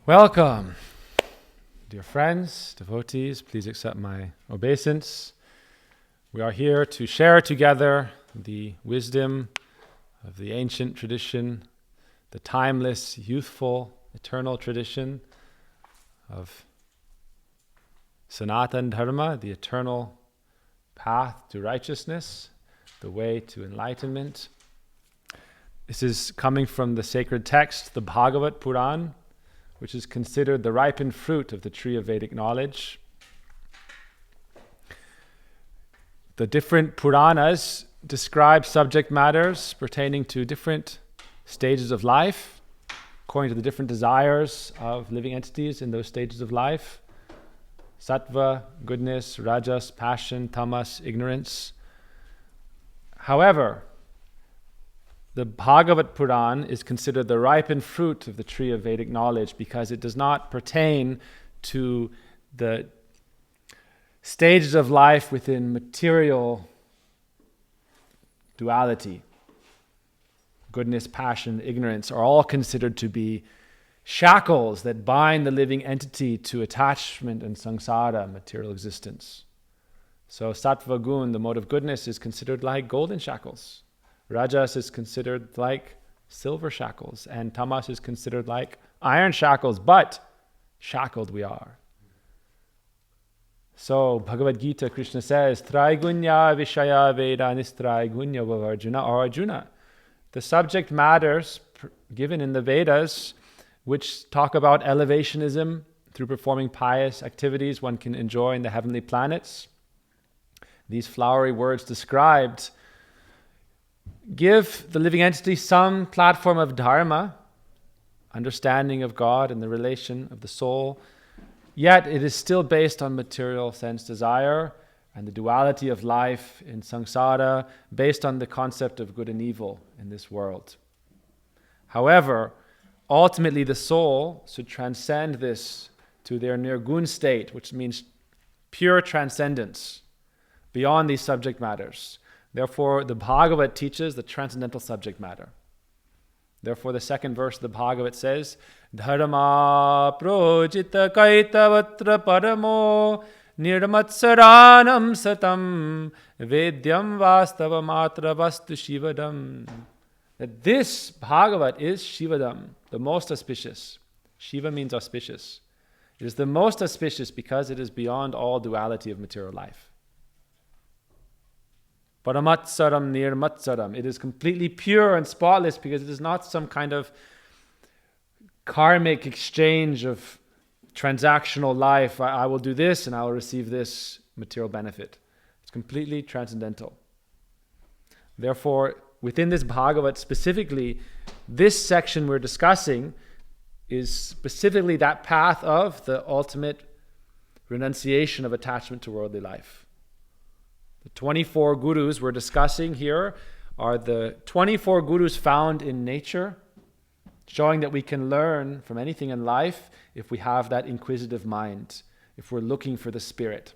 Welcome, dear friends, devotees. Please accept my obeisance. We are here to share together the wisdom of the ancient tradition, the timeless, youthful, eternal tradition of Sanatana Dharma, the eternal path to righteousness, the way to enlightenment. This is coming from the sacred text, the Bhagavad Puran, which is considered the ripened fruit of the tree of Vedic knowledge. The different Puranas describe subject matters pertaining to different stages of life, according to the different desires of living entities in those stages of life. Sattva, goodness; rajas, passion; tamas, ignorance. However, the Bhagavad Puran is considered the ripened fruit of the tree of Vedic knowledge because it does not pertain to the stages of life within material duality. Goodness, passion, ignorance are all considered to be shackles that bind the living entity to attachment and samsara, material existence. So sattva gun, the mode of goodness, is considered like golden shackles. Rajas is considered like silver shackles, and tamas is considered like iron shackles, but shackled we are. So Bhagavad Gita, Krishna says, Traigunya Vishaya Veda Nistraigunya Vavarjuna, or Arjuna. The subject matters given in the Vedas, which talk about elevationism through performing pious activities one can enjoy in the heavenly planets. These flowery words described give the living entity some platform of dharma, understanding of God and the relation of the soul, yet it is still based on material sense desire and the duality of life in samsara, based on the concept of good and evil in this world. However, ultimately the soul should transcend this to their nirgun state, which means pure transcendence beyond these subject matters. Therefore, the Bhagavad teaches the transcendental subject matter. Therefore, the second verse of the Bhagavad says, Dharma projita kaitavatra paramo nirmatsaranam satam vedyam vastava matra vastu shivadam. That this Bhagavad is Shivadam, the most auspicious. Shiva means auspicious. It is the most auspicious because it is beyond all duality of material life. Paramatsaram nirmatsaram. It is completely pure and spotless because it is not some kind of karmic exchange of transactional life. I will do this and I will receive this material benefit. It's completely transcendental. Therefore, within this Bhagavad specifically, this section we're discussing is specifically that path of the ultimate renunciation of attachment to worldly life. The 24 gurus we're discussing here are the 24 gurus found in nature, showing that we can learn from anything in life if we have that inquisitive mind, if we're looking for the spirit.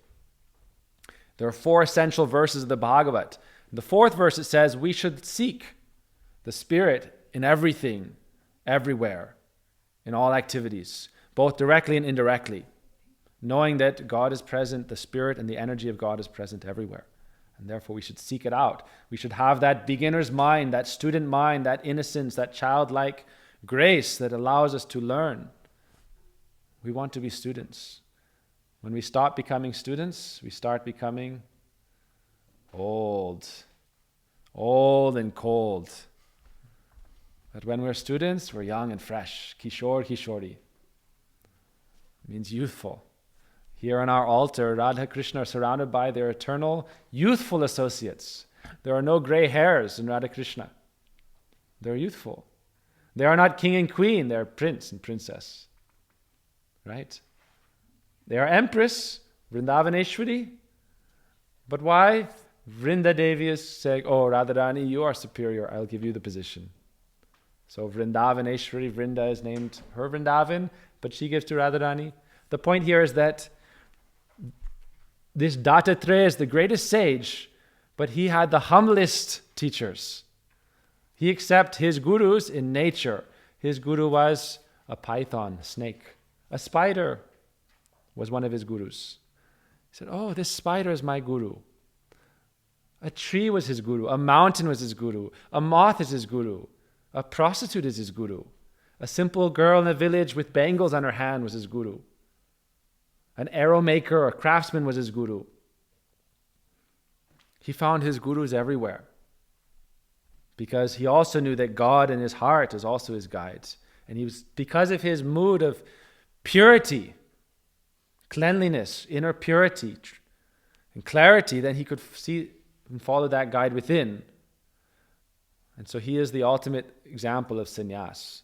There are 4 essential verses of the Bhagavad. In the 4th verse it says we should seek the spirit in everything, everywhere, in all activities, both directly and indirectly, knowing that God is present, the spirit and the energy of God is present everywhere. And therefore we should seek it out. We should have that beginner's mind, that student mind, that innocence, that childlike grace that allows us to learn. We want to be students. When we stop becoming students, we start becoming old and cold. But when we're students, we're young and fresh. Kishore, Kishori. It means youthful. Here on our altar, Radha and Krishna are surrounded by their eternal, youthful associates. There are no gray hairs in Radha and Krishna. They're youthful. They are not king and queen, they're prince and princess. Right? They are empress, Vrindavaneshwari. But why? Vrinda Devi is saying, oh, Radharani, you are superior, I'll give you the position. So Vrindavaneshwari, Vrinda is named her Vrindavan, but she gives to Radharani. The point here is that this Dattatreya is the greatest sage, but he had the humblest teachers. He accepted his gurus in nature. His guru was a python, a snake. A spider was one of his gurus. He said, oh, this spider is my guru. A tree was his guru. A mountain was his guru. A moth is his guru. A prostitute is his guru. A simple girl in a village with bangles on her hand was his guru. An arrow maker or craftsman was his guru. He found his gurus everywhere because he also knew that God in his heart is also his guide. And he was, because of his mood of purity, cleanliness, inner purity, and clarity, then he could see and follow that guide within. And so he is the ultimate example of sannyas.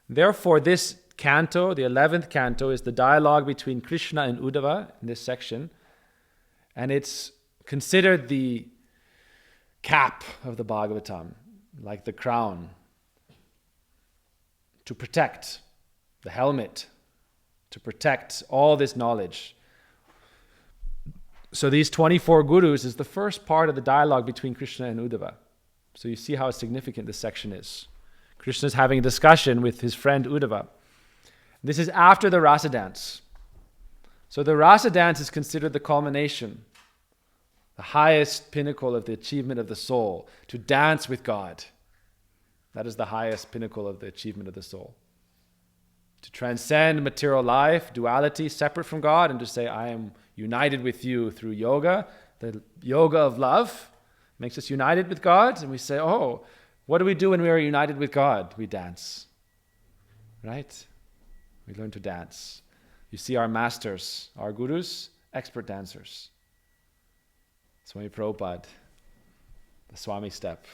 Therefore, this canto, the 11th canto, is the dialogue between Krishna and Uddhava in this section. And it's considered the cap of the Bhagavatam, like the crown, to protect the helmet, to protect all this knowledge. So these 24 gurus is the first part of the dialogue between Krishna and Uddhava. So you see how significant this section is. Krishna is having a discussion with his friend Uddhava. This is after the rasa dance. So the rasa dance is considered the culmination, the highest pinnacle of the achievement of the soul, to dance with God. That is the highest pinnacle of the achievement of the soul. To transcend material life, duality, separate from God, and to say, I am united with you through yoga. The yoga of love makes us united with God, and we say, oh, what do we do when we are united with God? We dance, right? We learn to dance. You see our masters, our gurus, expert dancers. Swami Prabhupada, the Swami step,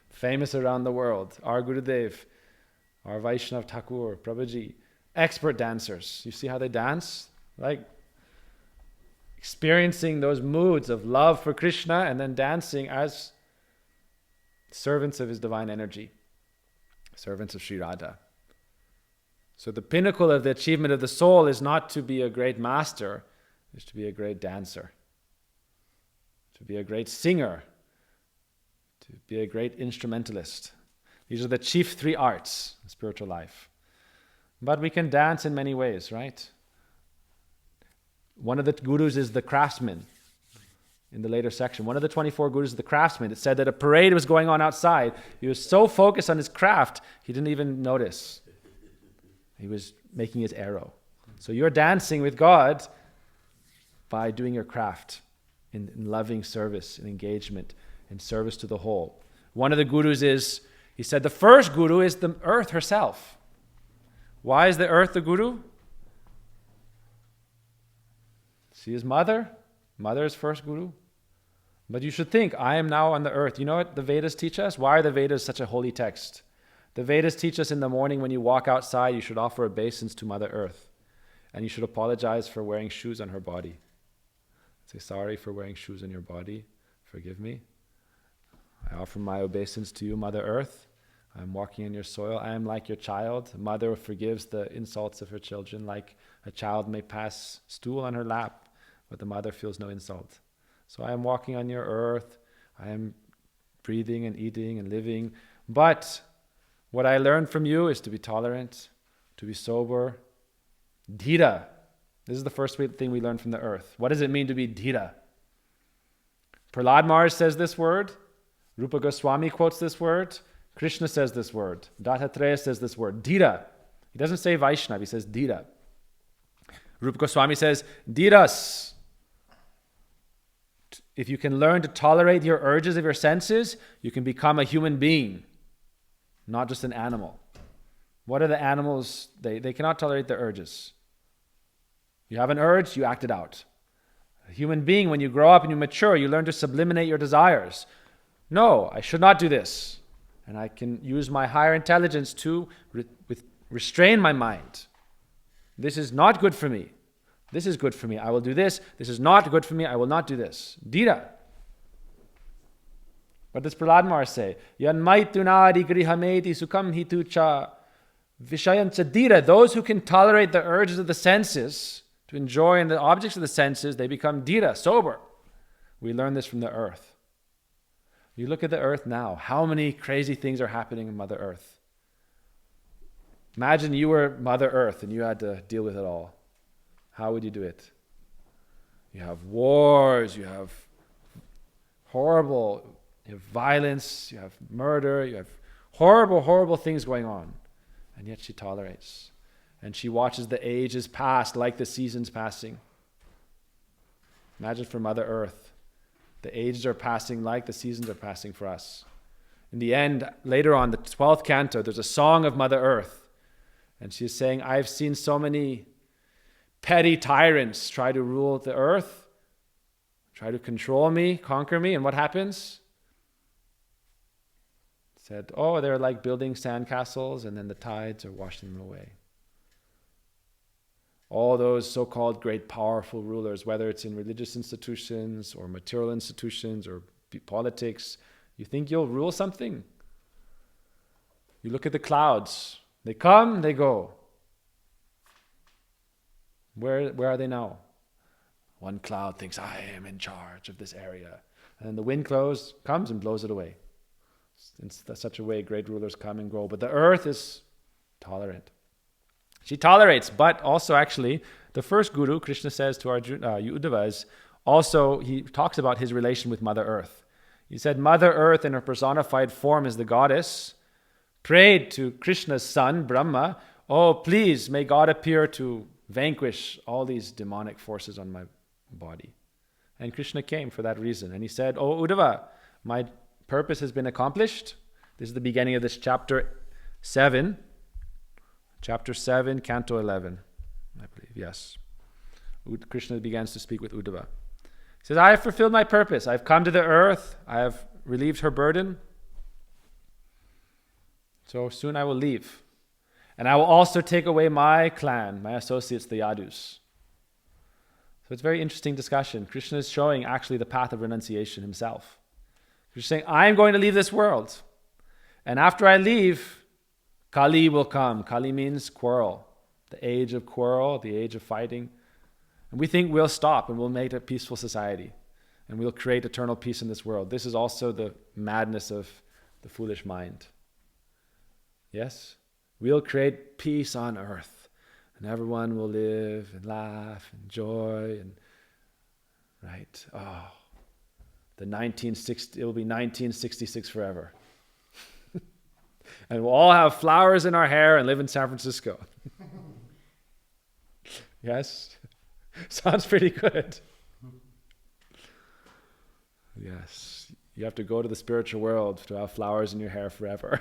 famous around the world. Our Gurudev, our Vaishnav Thakur, Prabhuji, expert dancers. You see how they dance? Like experiencing those moods of love for Krishna and then dancing as servants of his divine energy, servants of Sri Radha. So the pinnacle of the achievement of the soul is not to be a great master, it's to be a great dancer, to be a great singer, to be a great instrumentalist. These are the chief three arts in spiritual life. But we can dance in many ways, right? One of the gurus is the craftsman. In the later section, one of the 24 gurus is the craftsman. It said that a parade was going on outside. He was so focused on his craft, he didn't even notice. He was making his arrow. So you're dancing with God by doing your craft in loving service, in engagement, in service to the whole. One of the gurus is, he said, the first guru is the earth herself. Why is the earth the guru? See his mother? Mother is first guru. But you should think, I am now on the earth. You know what the Vedas teach us? Why are the Vedas such a holy text? The Vedas teach us in the morning when you walk outside, you should offer obeisance to Mother Earth. And you should apologize for wearing shoes on her body. Say, sorry for wearing shoes on your body. Forgive me. I offer my obeisance to you, Mother Earth. I'm walking in your soil. I am like your child. A mother forgives the insults of her children, like a child may pass stool on her lap, but the mother feels no insult. So I am walking on your earth. I am breathing and eating and living. But what I learned from you is to be tolerant, to be sober. Dhira. This is the first thing we learn from the earth. What does it mean to be dhira? Prahlad Maharaj says this word. Rupa Goswami quotes this word. Krishna says this word. Dattatreya says this word. Dhira. He doesn't say Vaishnav, he says dhira. Rupa Goswami says, dhiras. If you can learn to tolerate your urges of your senses, you can become a human being, not just an animal. What are the animals? They cannot tolerate their urges. You have an urge, you act it out. A human being, when you grow up and you mature, you learn to subliminate your desires. No, I should not do this. And I can use my higher intelligence to restrain my mind. This is not good for me. This is good for me. I will do this. This is not good for me. I will not do this. Dhira. What does Prahlad Maharaj say? Yan maitunadi grihameti sukham hitu cha vishayancha dhira. Those who can tolerate the urges of the senses, to enjoy in the objects of the senses, they become dhira, sober. We learn this from the earth. You look at the earth now. How many crazy things are happening in Mother Earth? Imagine you were Mother Earth and you had to deal with it all. How would you do it? You have wars, you have violence, you have murder, you have horrible, horrible things going on. And yet she tolerates. And she watches the ages pass like the seasons passing. Imagine for Mother Earth. The ages are passing like the seasons are passing for us. In the end, later on, the 12th canto, there's a song of Mother Earth. And she's saying, I've seen so many petty tyrants try to rule the earth, try to control me, conquer me, and what happens? Said, oh, they're like building sandcastles, and then the tides are washing them away. All those so-called great powerful rulers, whether it's in religious institutions or material institutions or politics, you think you'll rule something? You look at the clouds. They come, they go. Where are they now? One cloud thinks, I am in charge of this area. And then the wind comes and blows it away. In such a way, great rulers come and go. But the earth is tolerant. She tolerates, but also actually, the first guru, Krishna says to Arjuna, Uddhava, also, he talks about his relation with Mother Earth. He said, Mother Earth in her personified form as the goddess prayed to Krishna's son, Brahma, oh, please, may God appear to vanquish all these demonic forces on my body. And Krishna came for that reason. And he said, oh, Uddhava, my purpose has been accomplished. This is the beginning of this chapter 7. Chapter 7, Canto 11, I believe, yes. Krishna begins to speak with Uddhava. He says, I have fulfilled my purpose. I've come to the earth. I have relieved her burden. So soon I will leave. And I will also take away my clan, my associates, the Yadus. So it's a very interesting discussion. Krishna is showing actually the path of renunciation himself. He's saying, I'm going to leave this world. And after I leave, Kali will come. Kali means quarrel. The age of quarrel, the age of fighting. And we think we'll stop and we'll make a peaceful society. And we'll create eternal peace in this world. This is also the madness of the foolish mind. Yes? We'll create peace on earth. And everyone will live and laugh and joy and right. Oh. It will be 1966 forever. And we'll all have flowers in our hair and live in San Francisco. Yes? Sounds pretty good. Yes. You have to go to the spiritual world to have flowers in your hair forever.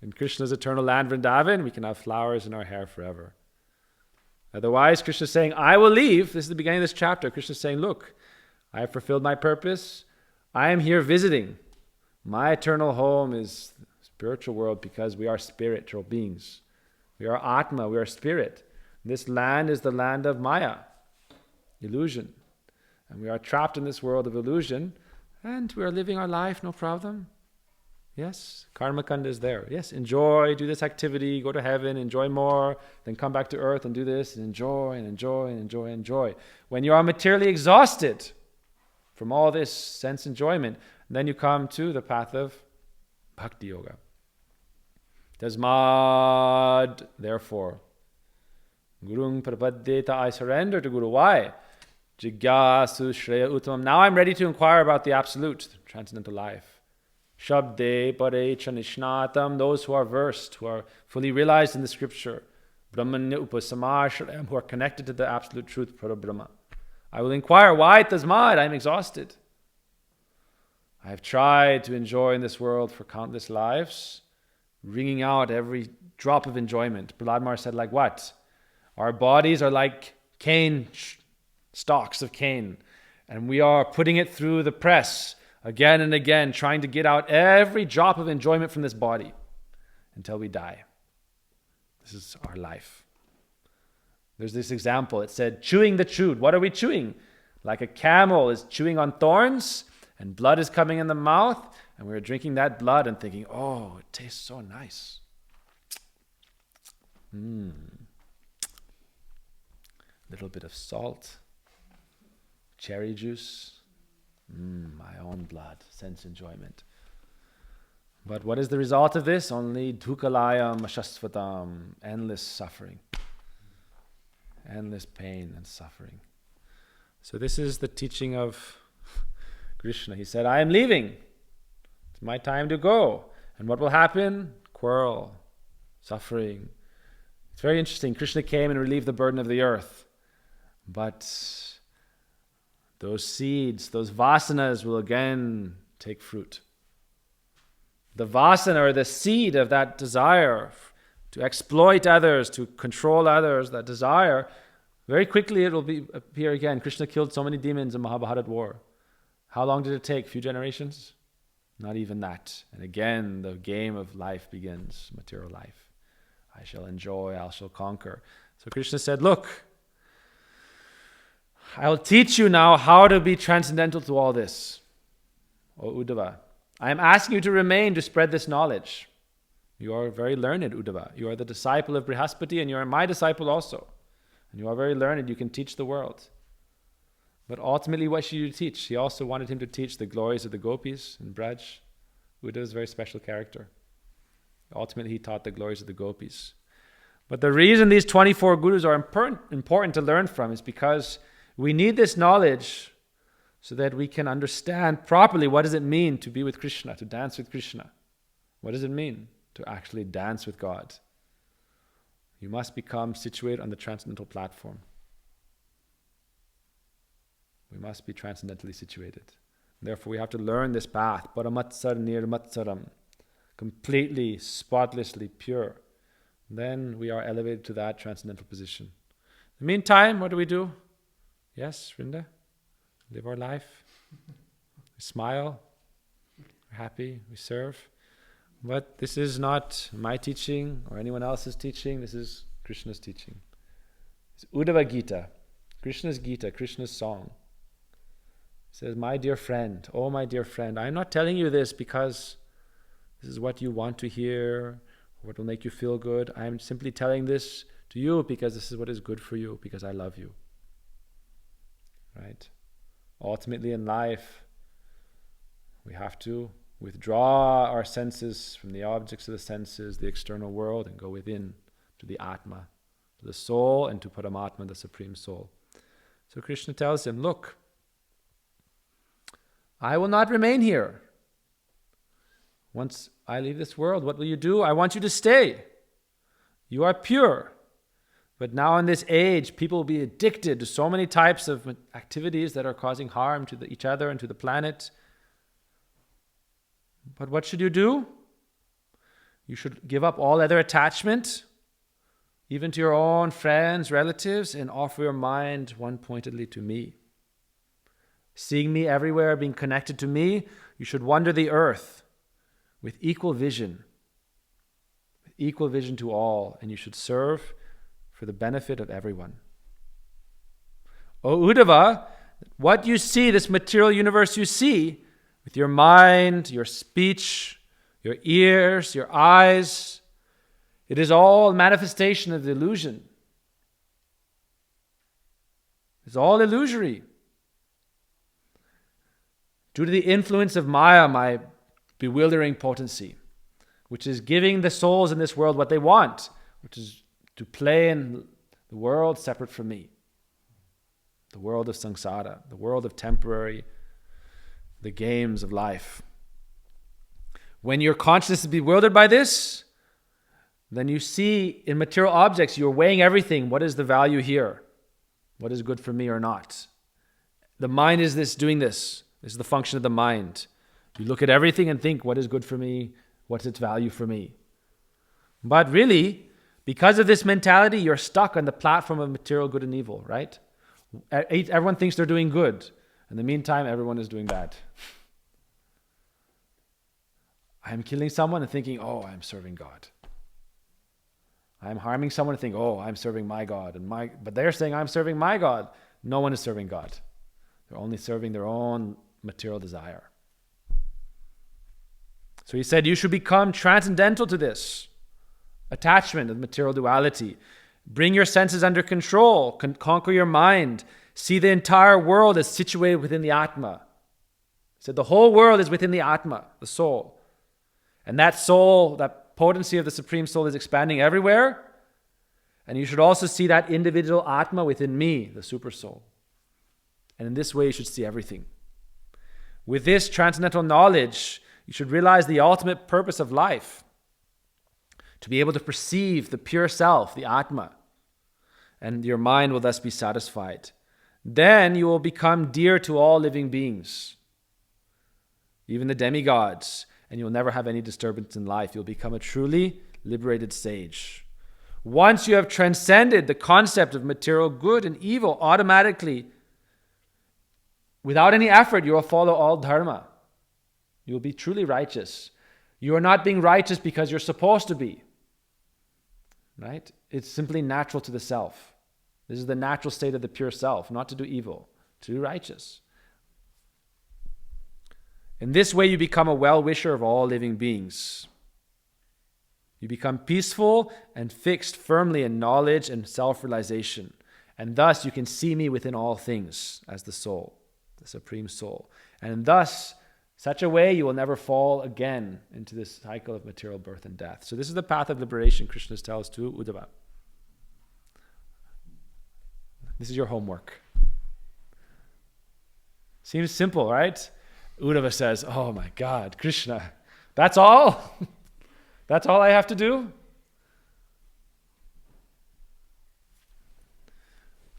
In Krishna's eternal land, Vrindavan, we can have flowers in our hair forever. Otherwise, Krishna is saying, I will leave. This is the beginning of this chapter. Krishna is saying, look, I have fulfilled my purpose. I am here visiting. My eternal home is the spiritual world because we are spiritual beings. We are Atma, we are spirit. This land is the land of Maya, illusion. And we are trapped in this world of illusion and we are living our life, no problem. Yes, Karma Kanda is there. Yes, enjoy, do this activity, go to heaven, enjoy more, then come back to earth and do this and enjoy and enjoy and enjoy and enjoy. When you are materially exhausted from all this sense enjoyment, then you come to the path of Bhakti Yoga. Tasmad, therefore, Gurung Prapaddeta, I surrender to Guru. Why? Jigyasu Shreya Uttamam. Now I'm ready to inquire about the absolute, transcendental life. Shabde Pare Chanishnatam, those who are versed, who are fully realized in the scripture. Brahmanya Upasamashram, who are connected to the absolute truth, Parabrahma. I will inquire, why Tasmad? I'm exhausted. I have tried to enjoy in this world for countless lives, wringing out every drop of enjoyment. Prahlad Maharaj said, like what? Our bodies are like cane, stalks of cane, and we are putting it through the press again and again, trying to get out every drop of enjoyment from this body until we die. This is our life. There's this example. It said, chewing the chewed. What are we chewing? Like a camel is chewing on thorns, and blood is coming in the mouth, and we're drinking that blood and thinking, oh, it tastes so nice. Little bit of salt, cherry juice, my own blood, sense enjoyment. But what is the result of this? Only dukkhalayam ashasvatam, endless suffering, endless pain and suffering. So this is the teaching of Krishna. He said, I am leaving. It's my time to go. And what will happen? Quarrel, suffering. It's very interesting. Krishna came and relieved the burden of the earth. But those seeds, those vasanas will again take fruit. The vasana, or the seed of that desire to exploit others, to control others, that desire, very quickly it will appear again. Krishna killed so many demons in Mahabharata war. How long did it take? A few generations? Not even that. And again, the game of life begins, material life. I shall enjoy, I shall conquer. So Krishna said, look, I'll teach you now how to be transcendental to all this. O Uddhava, I am asking you to remain to spread this knowledge. You are very learned, Uddhava. You are the disciple of Brihaspati and you are my disciple also. And you are very learned, you can teach the world. But ultimately, what should you teach? He also wanted him to teach the glories of the gopis in Braj. Uddhava is a very special character. Ultimately, he taught the glories of the gopis. But the reason these 24 gurus are important to learn from is because we need this knowledge so that we can understand properly what does it mean to be with Krishna, to dance with Krishna. What does it mean to actually dance with God? You must become situated on the transcendental platform. We must be transcendentally situated. Therefore, we have to learn this path, paramatsar nirmatsaram, completely, spotlessly pure. Then we are elevated to that transcendental position. In the meantime, what do? Yes, Rinda? Live our life. We smile. We're happy. We serve. But this is not my teaching or anyone else's teaching. This is Krishna's teaching. It's Uddhava Gita. Krishna's Gita, Krishna's song. He says, my dear friend, oh my dear friend, I'm not telling you this because this is what you want to hear, what will make you feel good. I'm simply telling this to you because this is what is good for you, because I love you. Right? Ultimately in life, we have to withdraw our senses from the objects of the senses, the external world, and go within to the Atma, to the soul, and to Paramatma, the Supreme Soul. So Krishna tells him, look, I will not remain here. Once I leave this world, what will you do? I want you to stay. You are pure. But now in this age, people will be addicted to so many types of activities that are causing harm to each other and to the planet. But what should you do? You should give up all other attachment, even to your own friends, relatives, and offer your mind one-pointedly to me. Seeing me everywhere, being connected to me, you should wander the earth with equal vision to all, and you should serve for the benefit of everyone. O Uddhava, what you see, this material universe you see, with your mind, your speech, your ears, your eyes, it is all manifestation of the illusion. It's all illusory. Due to the influence of Maya, my bewildering potency, which is giving the souls in this world what they want, which is to play in the world separate from me. The world of samsara, the world of temporary, the games of life. When your consciousness is bewildered by this, then you see in material objects, you're weighing everything. What is the value here? What is good for me or not? The mind is doing this. This is the function of the mind. You look at everything and think, what is good for me? What's its value for me? But really, because of this mentality, you're stuck on the platform of material good and evil, right? Everyone thinks they're doing good. In the meantime, everyone is doing bad. I'm killing someone and thinking, oh, I'm serving God. I'm harming someone and think, oh, I'm serving my God. But they're saying, I'm serving my God. No one is serving God. They're only serving their own material desire. So he said, you should become transcendental to this attachment of material duality. Bring your senses under control. Conquer your mind. See the entire world as situated within the Atma. He said the whole world is within the Atma, the soul. And that soul, that potency of the Supreme Soul is expanding everywhere. And you should also see that individual Atma within me, the Super Soul. And in this way, you should see everything. With this transcendental knowledge, you should realize the ultimate purpose of life. To be able to perceive the pure self, the Atma. And your mind will thus be satisfied. Then you will become dear to all living beings. Even the demigods. And you'll never have any disturbance in life. You'll become a truly liberated sage. Once you have transcended the concept of material good and evil, automatically, without any effort, you will follow all dharma. You will be truly righteous. You are not being righteous because you're supposed to be. Right? It's simply natural to the self. This is the natural state of the pure self, not to do evil, to do righteous. In this way, you become a well-wisher of all living beings. You become peaceful and fixed firmly in knowledge and self-realization. And thus, you can see me within all things as the soul, the Supreme Soul. And thus, such a way, you will never fall again into this cycle of material birth and death. So this is the path of liberation Krishna tells to Uddhava. This is your homework. Seems simple, right? Uddhava says, oh my God, Krishna, that's all? That's all I have to do?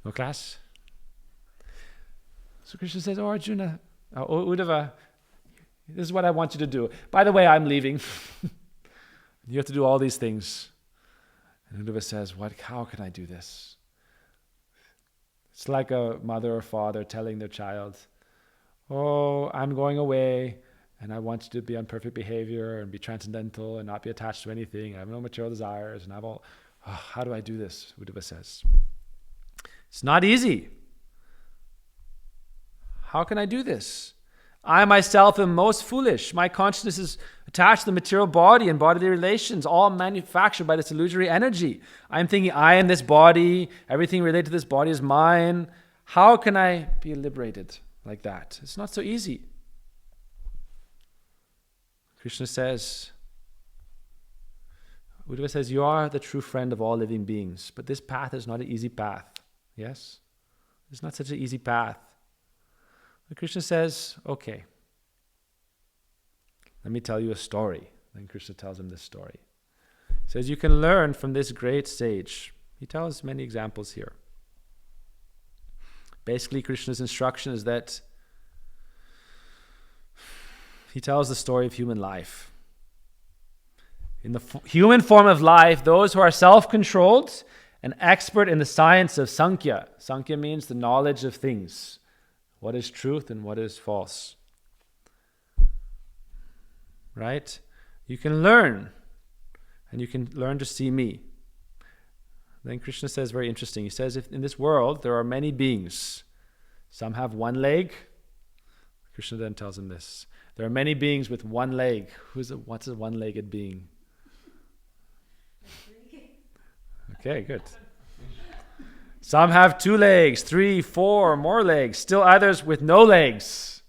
No class? So Krishna says, oh Arjuna, oh Uddhava, this is what I want you to do. By the way, I'm leaving. You have to do all these things. And Uddhava says, how can I do this? It's like a mother or father telling their child, oh, I'm going away, and I want you to be on perfect behavior and be transcendental and not be attached to anything. I have no material desires, and how do I do this? Uddhava says. It's not easy. How can I do this? I myself am most foolish. My consciousness is attached to the material body and bodily relations, all manufactured by this illusory energy. I'm thinking I am this body, everything related to this body is mine. How can I be liberated like that? It's not so easy. Krishna says, Uddhava says, you are the true friend of all living beings, but this path is not an easy path. Yes? It's not such an easy path. But Krishna says, okay, let me tell you a story. Then Krishna tells him this story. He says, you can learn from this great sage. He tells many examples here. Basically, Krishna's instruction is that he tells the story of human life. In the human form of life, those who are self-controlled and expert in the science of Sankhya. Sankhya means the knowledge of things. What is truth and what is false? Right? You can learn. And you can learn to see me. Then Krishna says, very interesting. He says, if in this world there are many beings. Some have one leg. Krishna then tells him this. There are many beings with one leg. What's a one-legged being? Okay, good. Some have 2 legs, 3, 4, more legs. Still others with no legs.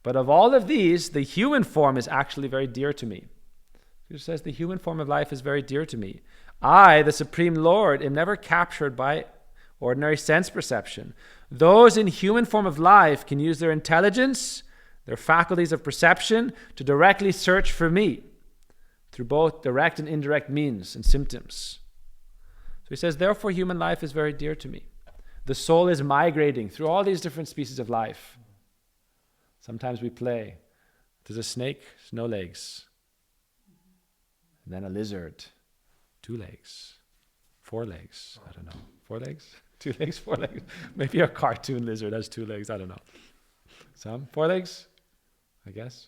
But of all of these, the human form is actually very dear to me. He says the human form of life is very dear to me. I, the Supreme Lord, am never captured by ordinary sense perception. Those in human form of life can use their intelligence, their faculties of perception, to directly search for me through both direct and indirect means and symptoms. So he says, therefore, human life is very dear to me. The soul is migrating through all these different species of life. Sometimes we play. There's a snake, no legs. And then a lizard, 2 legs, 4 legs. I don't know. 4 legs? 2 legs, 4 legs. Maybe a cartoon lizard has 2 legs. I don't know. Some 4 legs, I guess.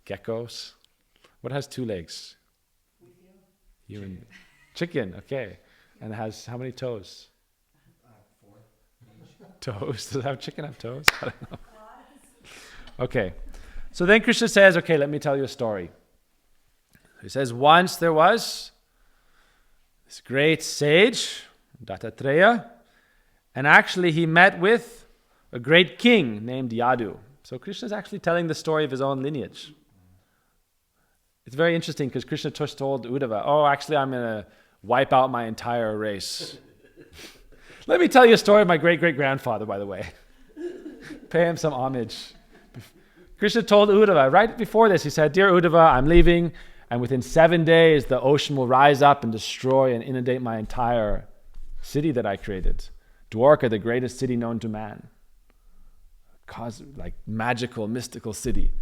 Geckos. What has 2 legs? Human. Chicken, okay. And it has how many toes? 4. Toes? Does it have chicken have toes? I don't know. Okay. So then Krishna says, okay, let me tell you a story. He says, once there was this great sage, Dattatreya, and actually he met with a great king named Yadu. So Krishna is actually telling the story of his own lineage. it's very interesting because Krishna just told Uddhava, oh, actually, I'm going to wipe out my entire race. Let me tell you a story of my great-great-grandfather, by the way. Pay him some homage. Krishna told Uddhava, right before this, he said, Dear Uddhava, I'm leaving, and within 7 days, the ocean will rise up and destroy and inundate my entire city that I created. Dwarka, the greatest city known to man. Like magical, mystical city.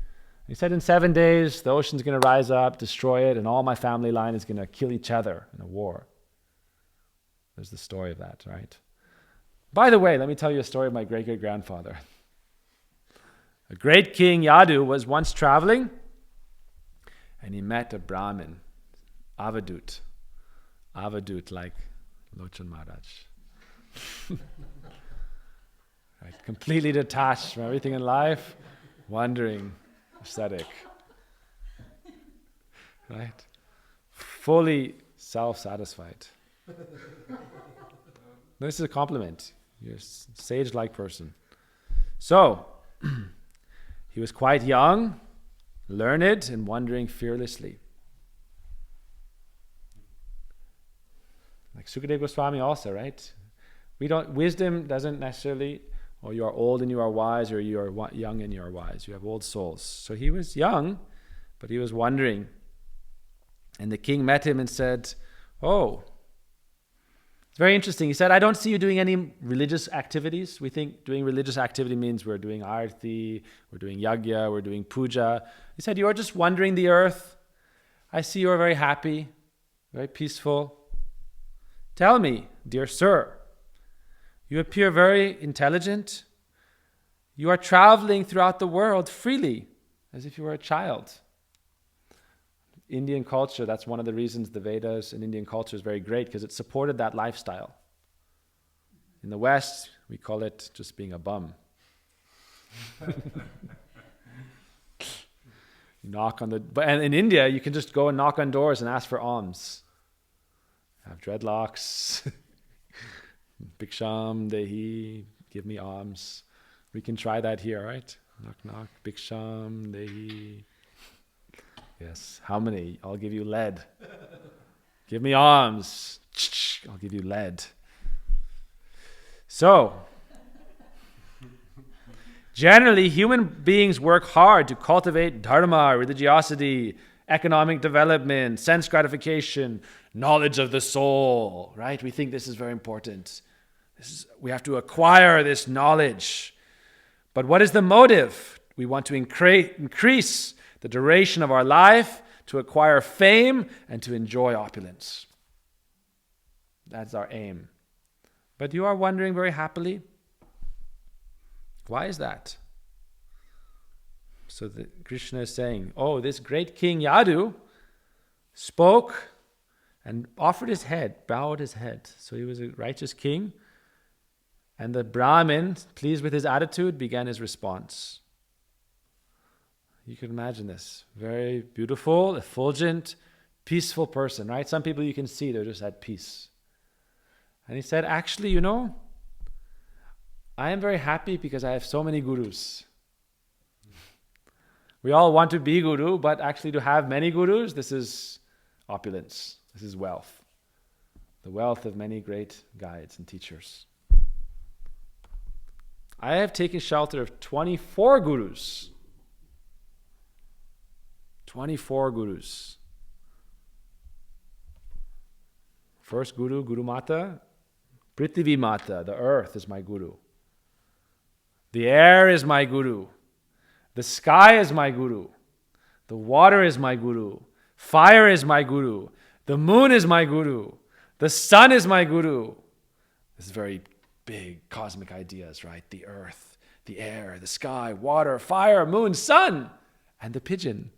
He said in 7 days, the ocean's going to rise up, destroy it, and all my family line is going to kill each other in a war. There's the story of that, right? By the way, let me tell you a story of my great-great-grandfather. A great king, Yadu, was once traveling, and he met a Brahmin, Avadut. Avadut, like Lochan Maharaj. Right? Completely detached from everything in life, wandering, ascetic. Right? Fully self-satisfied. This is a compliment. You're a sage-like person. So, he was quite young, learned, and wandering fearlessly. Like Sukadeva Goswami also, right? Wisdom doesn't necessarily, or you are old and you are wise, or you are young and you are wise. You have old souls. So he was young, but he was wandering. And the king met him and said, oh, it's very interesting. He said, I don't see you doing any religious activities. We think doing religious activity means we're doing arti, we're doing yagya, we're doing puja. He said, you are just wandering the earth. I see you are very happy, very peaceful. Tell me, dear sir, you appear very intelligent. You are traveling throughout the world freely, as if you were a child. Indian culture, that's one of the reasons the Vedas and Indian culture is very great, because it supported that lifestyle. In the West, we call it just being a bum. And in India, you can just go and knock on doors and ask for alms. Have dreadlocks. Bhiksham Dehi, give me alms. We can try that here, right? Knock, knock, Bhiksham Dehi. Yes, how many? I'll give you lead. Give me alms. I'll give you lead. So, generally, human beings work hard to cultivate dharma, religiosity, economic development, sense gratification, knowledge of the soul, right? We think this is very important. We have to acquire this knowledge. But what is the motive? We want to increase the duration of our life, to acquire fame, and to enjoy opulence. That's our aim. But you are wondering very happily, why is that? So Krishna is saying, oh, this great king Yadu spoke and offered his head, bowed his head. So he was a righteous king. And the Brahmin, pleased with his attitude, began his response. You can imagine this. Very beautiful, effulgent, peaceful person, right? Some people you can see, they're just at peace. And he said, actually, I am very happy because I have so many gurus. We all want to be guru, but actually to have many gurus, this is opulence. This is wealth. The wealth of many great guides and teachers. I have taken shelter of 24 gurus. 24 gurus. First guru, Guru Mata. Prithvi Mata, the earth is my guru. The air is my guru. The sky is my guru. The water is my guru. Fire is my guru. The moon is my guru. The sun is my guru. This is very big cosmic ideas, right? The earth, the air, the sky, water, fire, moon, sun, and the pigeon.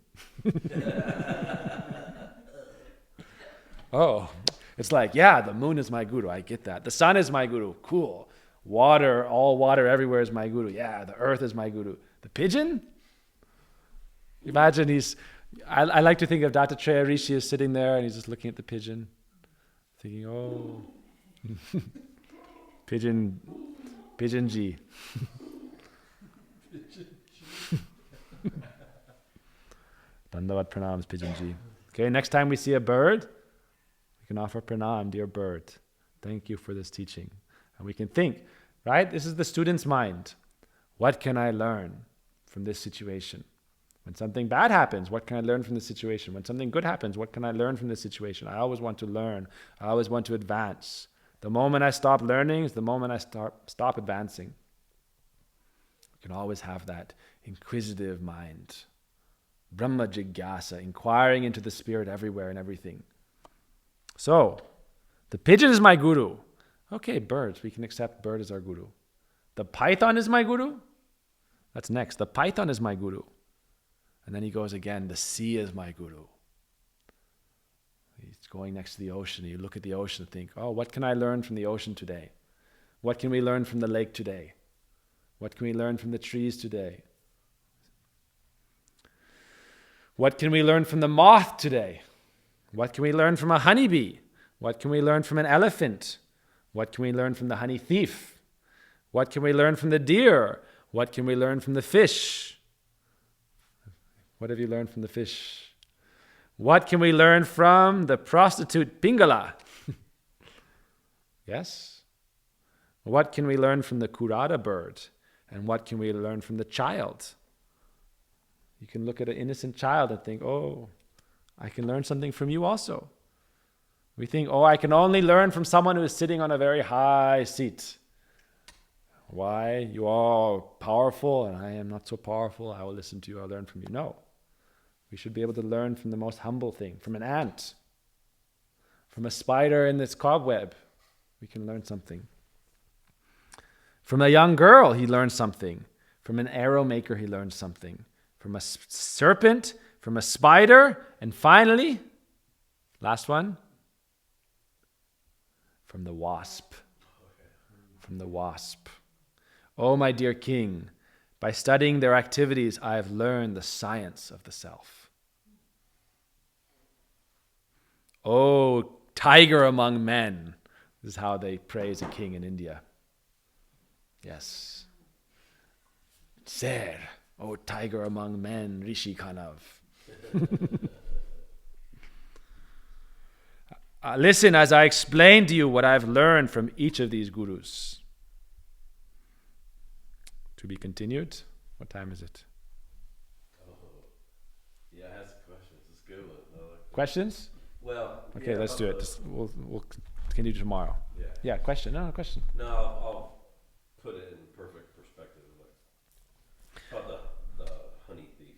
Oh, it's like, yeah, the moon is my guru. I get that. The sun is my guru. Cool. Water, all water everywhere is my guru. Yeah, the earth is my guru. The pigeon? Imagine I like to think of Dattatreya Rishi is sitting there and he's just looking at the pigeon, thinking, oh, pigeon G. Bandhavat pranams, Pigeonji. Okay, next time we see a bird, we can offer pranam, dear bird. Thank you for this teaching. And we can think, right? This is the student's mind. What can I learn from this situation? When something bad happens, what can I learn from this situation? When something good happens, what can I learn from this situation? I always want to learn. I always want to advance. The moment I stop learning is the moment I stop advancing. We can always have that inquisitive mind. Brahma jigyasa, inquiring into the spirit everywhere and everything. So, the pigeon is my guru. Okay, birds, we can accept bird as our guru. The python is my guru? That's next. The python is my guru. And then he goes again, the sea is my guru. He's going next to the ocean. You look at the ocean and think, oh, what can I learn from the ocean today? What can we learn from the lake today? What can we learn from the trees today? What can we learn from the moth today? What can we learn from a honeybee? What can we learn from an elephant? What can we learn from the honey thief? What can we learn from the deer? What can we learn from the fish? What have you learned from the fish? What can we learn from the prostitute Pingala? Yes? What can we learn from the Kurada bird? And what can we learn from the child? You can look at an innocent child and think, oh, I can learn something from you also. We think, oh, I can only learn from someone who is sitting on a very high seat. Why? You are powerful and I am not so powerful. I will listen to you. I'll learn from you. No. We should be able to learn from the most humble thing, from an ant, from a spider in this cobweb. We can learn something. From a young girl, he learns something. From an arrow maker, he learns something. From a serpent, from a spider, and finally, last one, from the wasp. From the wasp. Oh, my dear king, by studying their activities, I have learned the science of the self. Oh, tiger among men. This is how they praise a king in India. Yes. Ser, oh tiger among men, Rishikanav. Listen as I explain to you what I've learned from each of these gurus. To be continued. What time is it? Yeah, ask questions. It's good. Questions? Well, okay, yeah, let's do it. We'll continue tomorrow. Yeah. Yeah, question. No, question. No, I'll put it in perfect perspective. Like, about the honey thief.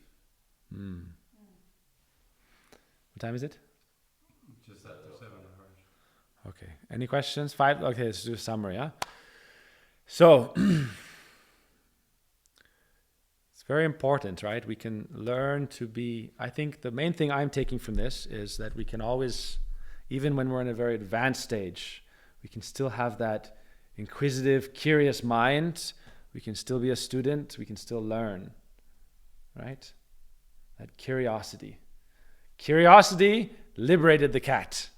What time is it? Just after 7 hours. Okay. Any questions? 5? Okay, let's do a summary, huh? So, it's very important, right? We can learn to be... I think the main thing I'm taking from this is that we can always, even when we're in a very advanced stage, we can still have that inquisitive, curious mind. We can still be a student. We can still learn, right? That curiosity. Curiosity liberated the cat.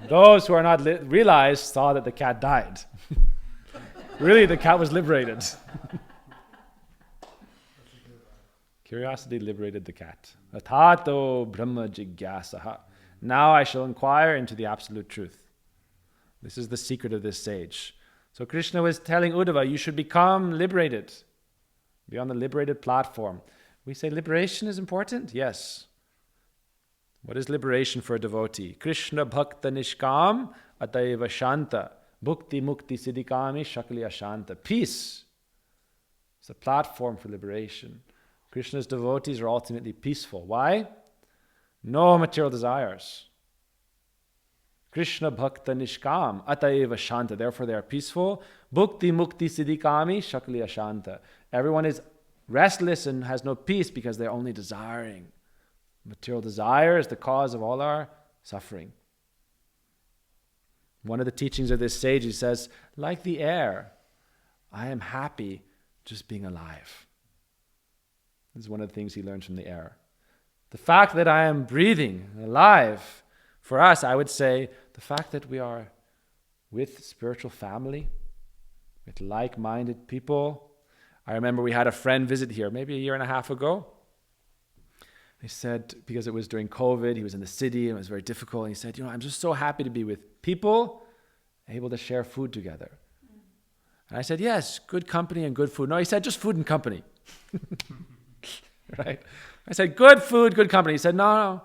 Those who are not realized saw that the cat died. Really, the cat was liberated. Curiosity liberated the cat. Atato brahma jigyasaha. Now I shall inquire into the absolute truth. This is the secret of this sage. So Krishna was telling Uddhava, you should become liberated. Be on the liberated platform. We say liberation is important? Yes. What is liberation for a devotee? Krishna bhakta nishkam ataiva shanta. Bhukti mukti siddhikami shakli ashanta. Peace. It's a platform for liberation. Krishna's devotees are ultimately peaceful. Why? No material desires. Krishna bhakta nishkam ataiva shanta. Therefore they are peaceful. Bhukti mukti siddhikami shakli ashanta. Everyone is restless and has no peace because they're only desiring. Material desire is the cause of all our suffering. One of the teachings of this sage, he says, like the air, I am happy just being alive. This is one of the things he learns from the air. The fact that I am breathing, alive, for us, I would say, the fact that we are with spiritual family, with like-minded people, I remember we had a friend visit here maybe a year and a half ago. He said, because it was during COVID, he was in the city and it was very difficult. And he said, I'm just so happy to be with people able to share food together. And I said, yes, good company and good food. No, he said, just food and company. Right? I said, good food, good company. He said, no,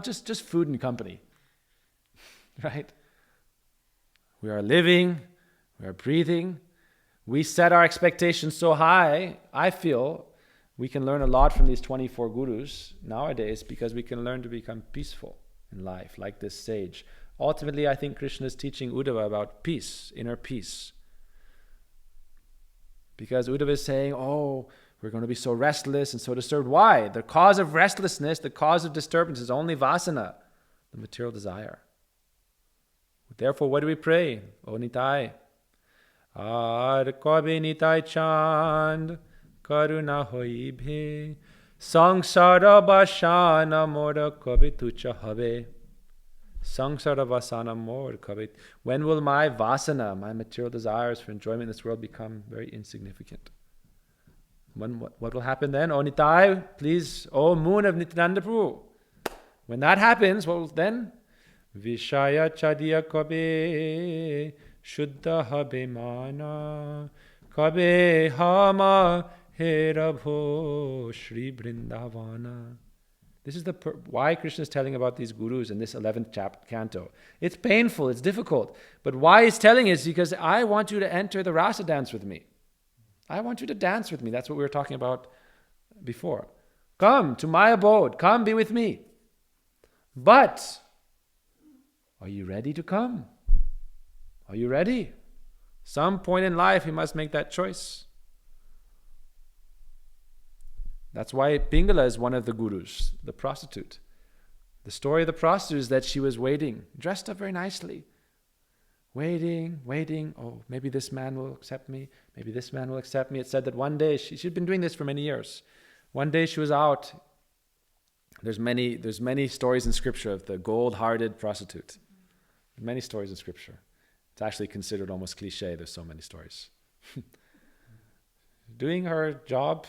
just food and company. Right? We are living, we are breathing. We set our expectations so high, I feel we can learn a lot from these 24 gurus nowadays because we can learn to become peaceful in life, like this sage. Ultimately, I think Krishna is teaching Uddhava about peace, inner peace. Because Uddhava is saying, we're going to be so restless and so disturbed. Why? The cause of restlessness, the cause of disturbance is only vasana, the material desire. Therefore, what do we pray? O Nitai. Ar kabe Nitai Chand, karuna hoi bhe, sangsara basana mora kabe tucha habe. Sangsara vasana mor kabe. When will my vasana, my material desires for enjoyment in this world become very insignificant? What will happen then? O Nitai, please, O moon of Nityananda Prabhu. When that happens, what will then? Vishaya chadiya kabe shuddha habe mana kabe hama herabho Shri Vrindavana. This is why Krishna is telling about these gurus in this 11th canto. It's painful, it's difficult. But why he's telling is because I want you to enter the rasa dance with me. I want you to dance with me. That's what we were talking about before. Come to my abode. Come be with me. But are you ready to come? Are you ready? Some point in life you must make that choice. That's why Pingala is one of the gurus, the prostitute. The story of the prostitute is that she was waiting, dressed up very nicely. Waiting. Oh, maybe this man will accept me. Maybe this man will accept me. It said that one day, she'd been doing this for many years. One day she was out. There's many stories in scripture of the gold-hearted prostitute. Many stories in scripture. It's actually considered almost cliche. There's so many stories. Doing her job,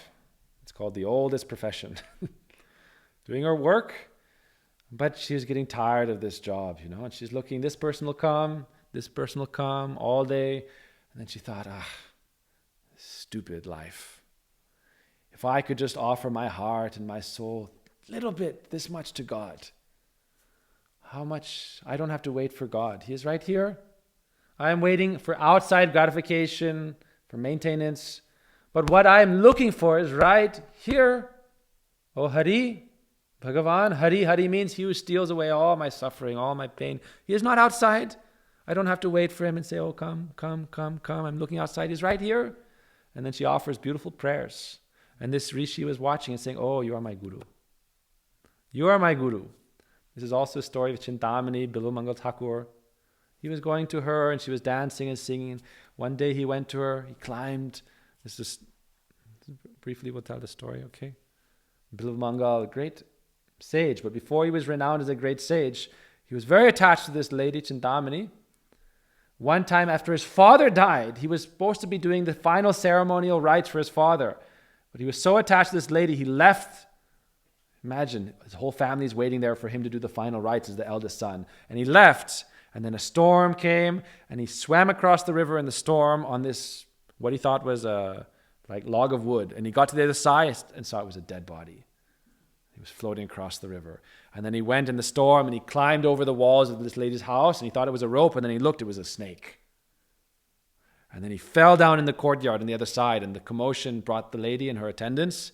it's called the oldest profession. Doing her work, but she was getting tired of this job, and she's looking, this person will come all day. And then she thought, stupid life. If I could just offer my heart and my soul, little bit, this much to God. How much? I don't have to wait for God. He is right here. I am waiting for outside gratification, for maintenance. But what I am looking for is right here. Oh Hari, Bhagavan. Hari means he who steals away all my suffering, all my pain. He is not outside. I don't have to wait for him and say, come. I'm looking outside. He's right here. And then she offers beautiful prayers. And this Rishi was watching and saying, oh, you are my guru. You are my guru. This is also a story of Chintamani, Bilu Mangal Thakur. He was going to her and she was dancing and singing. One day he went to her, he climbed. Briefly we'll tell the story, okay? Bilu Mangal, a great sage, but before he was renowned as a great sage, he was very attached to this lady, Chintamani. One time after his father died, he was supposed to be doing the final ceremonial rites for his father. But he was so attached to this lady, he left. Imagine, his whole family is waiting there for him to do the final rites as the eldest son. And he left, and then a storm came, and he swam across the river in the storm on this, what he thought was a log of wood. And he got to the other side and saw it was a dead body. He was floating across the river. And then he went in the storm, and he climbed over the walls of this lady's house, and he thought it was a rope, and then he looked, it was a snake. And then he fell down in the courtyard on the other side, and the commotion brought the lady and her attendants,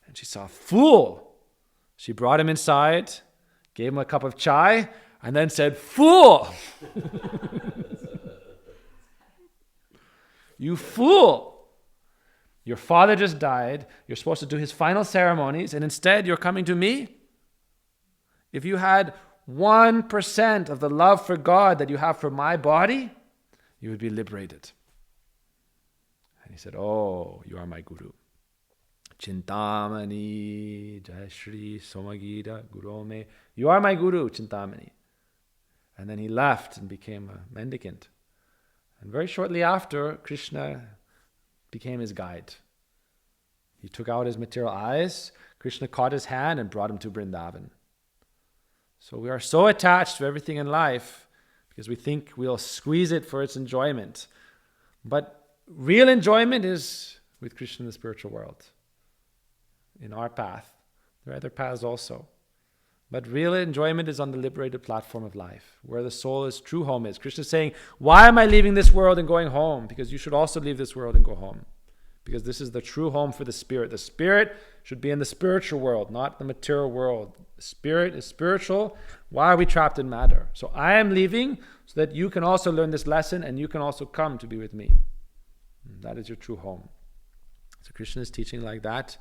and she saw, fool! She brought him inside, gave him a cup of chai, and then said, fool! You fool! Your father just died. You're supposed to do his final ceremonies, and instead you're coming to me? If you had 1% of the love for God that you have for my body, you would be liberated. And he said, oh, you are my guru. Chintamani, Jayashri, Somagita, Guru Me. You are my guru, Chintamani. And then he left and became a mendicant. And very shortly after, Krishna became his guide. He took out his material eyes. Krishna caught his hand and brought him to Vrindavan. So we are so attached to everything in life because we think we'll squeeze it for its enjoyment. But real enjoyment is with Krishna in the spiritual world. In our path. There are other paths also. But real enjoyment is on the liberated platform of life, where the soul's true home is. Krishna is saying, why am I leaving this world and going home? Because you should also leave this world and go home. Because this is the true home for the spirit. The spirit should be in the spiritual world, not the material world. The spirit is spiritual. Why are we trapped in matter? So I am leaving so that you can also learn this lesson and you can also come to be with me. That is your true home. So Krishna is teaching like that.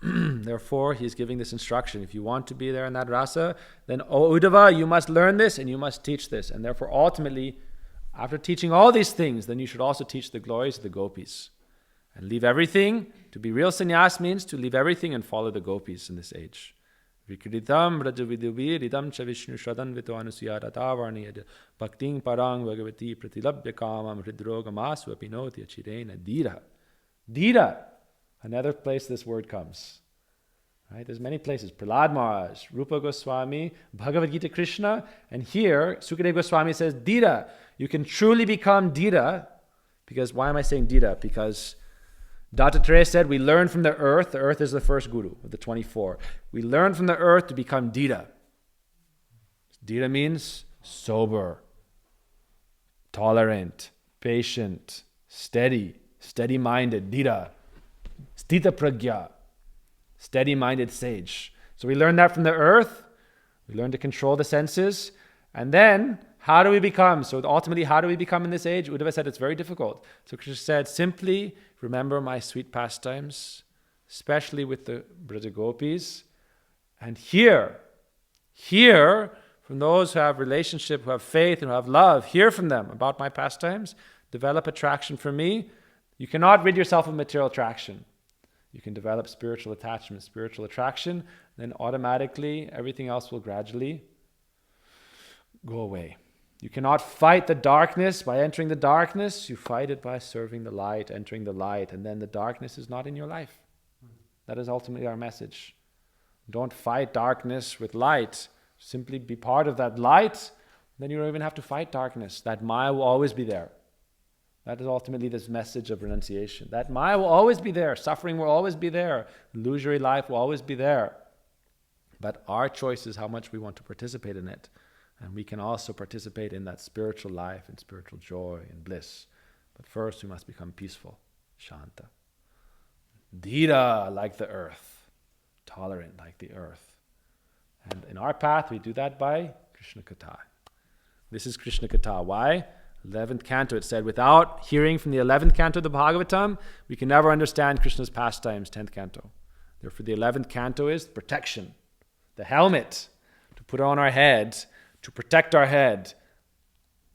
Therefore, he is giving this instruction. If you want to be there in that rasa, then, O Uddhava, you must learn this and you must teach this. And therefore, ultimately, after teaching all these things, then you should also teach the glories of the gopis. And leave everything. To be real sannyas means to leave everything and follow the gopis in this age. Vikritam rajavidubhi ridam cha vishnu shradan vito anusuyaratavarniyad bhakting parang bhagavati pratilabhya kamam hridrogamasu apinoti achirena dhira. Dhira. Another place this word comes. Right? There's many places. Prahlad Maharaj, Rupa Goswami, Bhagavad Gita Krishna, and here Sukadeva Goswami says Dhira. You can truly become Dhira. Because why am I saying Dhira? Because Dattatreya said we learn from the earth. The earth is the first guru of the 24. We learn from the earth to become Dhira. Dhira means sober, tolerant, patient, steady-minded, Dhira. Sthita pragya, steady-minded sage. So we learn that from the earth. We learn to control the senses. And then, how do we become? So ultimately, how do we become in this age? Uddhava said it's very difficult. So Krishna said, simply remember my sweet pastimes, especially with the Braja Gopis. And hear from those who have relationship, who have faith, and who have love, hear from them about my pastimes. Develop attraction for me. You cannot rid yourself of material attraction. You can develop spiritual attachment, spiritual attraction, then automatically everything else will gradually go away. You cannot fight the darkness by entering the darkness. You fight it by serving the light, entering the light, and then the darkness is not in your life. That is ultimately our message. Don't fight darkness with light. Simply be part of that light. Then you don't even have to fight darkness. That Maya will always be there. That is ultimately this message of renunciation. That Maya will always be there. Suffering will always be there. Illusory life will always be there. But our choice is how much we want to participate in it. And we can also participate in that spiritual life and spiritual joy and bliss. But first we must become peaceful. Shanta. Dhira, like the earth. Tolerant, like the earth. And in our path we do that by Krishna Katha. This is Krishna Katha. Why? 11th canto, it said, without hearing from the 11th canto of the Bhagavatam, we can never understand Krishna's pastimes, 10th canto. Therefore, the 11th canto is protection, the helmet to put on our head, to protect our head,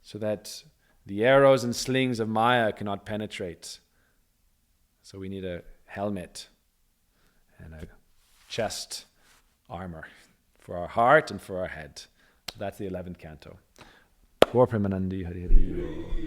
so that the arrows and slings of Maya cannot penetrate. So we need a helmet and a chest armor for our heart and for our head. So that's the 11th canto. For Premanandi Hari Hari.